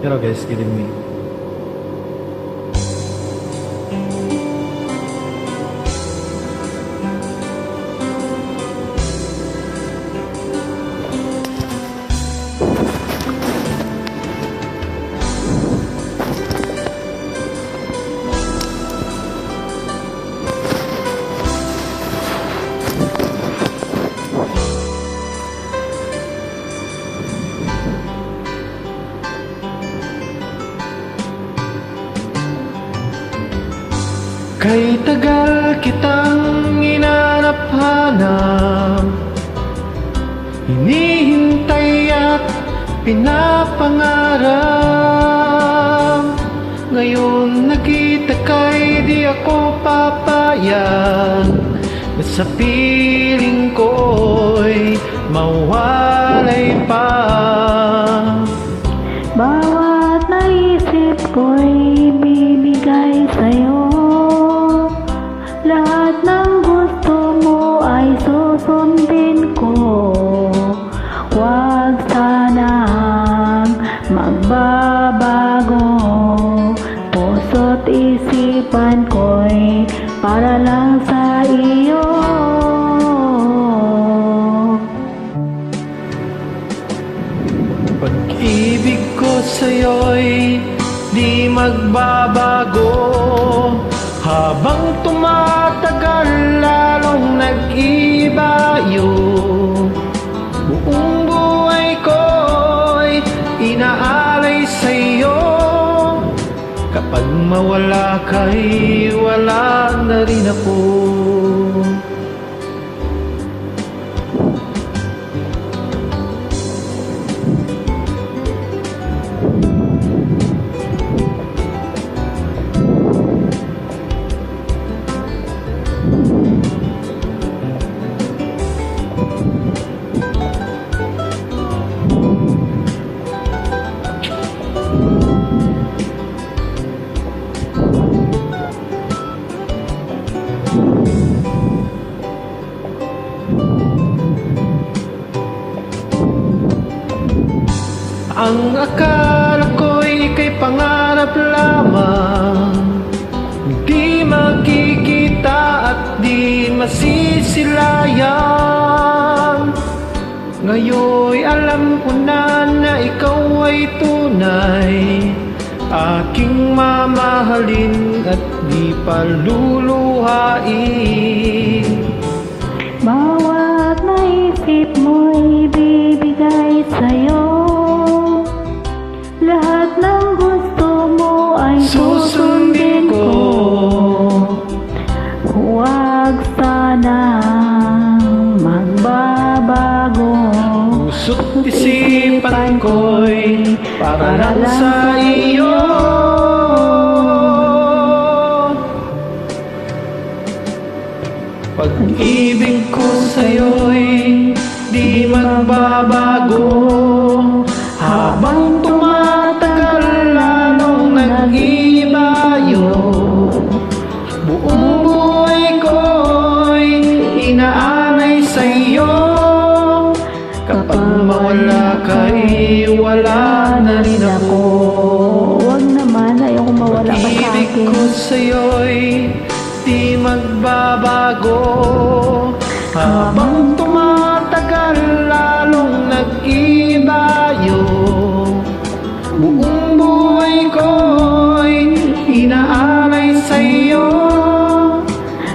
Pero guys, kidding me. Kay tagal kitang hinanap-hanap, hinihintay at pinapangarap. Ngayon nakita kay di ako papayag na sa piling ko'y mawalay pa. Bawat naisip ko'y bibigay sa'yo. Lahat ng gusto mo ay susundin ko. Huwag sanang magbabago. Puso't isipan ko'y para lang sa iyo. Pag-ibig ko sa'yo'y di magbabago. Habang tumatagal, lalong nag-ibayo. Buong buhay ko'y inaalay sa'yo. Kapag mawala ka'y wala na rin ako. Ang akala ko'y ika'y pangarap lamang, di makikita at di masisilayan. Ngayon'y alam ko na ikaw ay tunay, aking mamahalin at di paluluhain. Bawat naisip mo'y bibigay sa'yo. Lahat ng gusto mo ay susundin ko. Huwag sanang magbabago. Puso't isipan ko'y para lang sa iyo. Pag-ibig ko sa'yo'y di magbabago. Habang tumatagal, lalong nag-ibayo. Buong buhay ko'y inaalay sa'yo. Kapag mawala ka'y wala na rin ako. Huwag naman, ayoko mawala ka sa Pag-ibig akin. ko sa'yo'y di magbabago. Habang tumatagal, lalong nag-ibayo. Buong buhay ko'y inaalay sa'yo.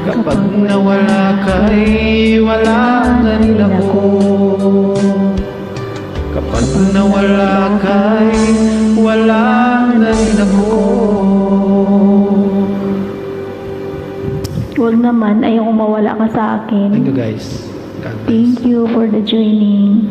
Kapag nawala ka'y wala na rin ako. Kapag nawala ka'y wala na rin ako. Huwag naman, ayoko mawala ka sa akin. Thank you guys. God bless. Thank you for the joining.